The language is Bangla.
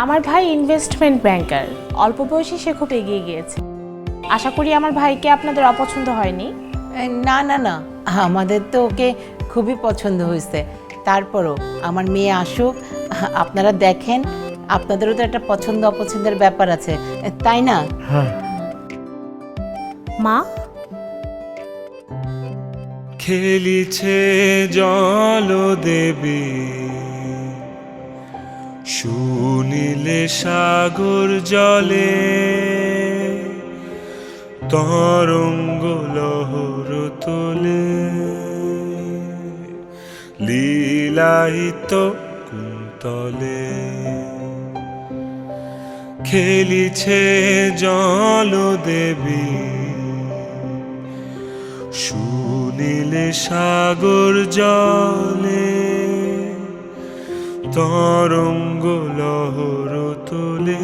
আমার ভাই ইনভেস্টমেন্ট ব্যাংকার, অল্প বয়সে সে খুব এগিয়ে গিয়েছে। আশা করি আমার ভাইকে আপনাদের অপছন্দ হয়নি। না না না, আমাদের তো ওকে খুবই পছন্দ হয়েছে। তারপরও আমার মেয়ে আসুক, আপনারা দেখেন, আপনাদেরও তো একটা পছন্দ অপছন্দের ব্যাপার আছে, তাই না? মা, খেলিছে জল দেবী, শুনিলে সাগর জলে, তরঙ্গ লহর তোলে, লীলায়িত কুন্তলে। খেলিছে জল দেবী, শুনিলে সাগর জলে, তরঙ্গ লহর তোলে,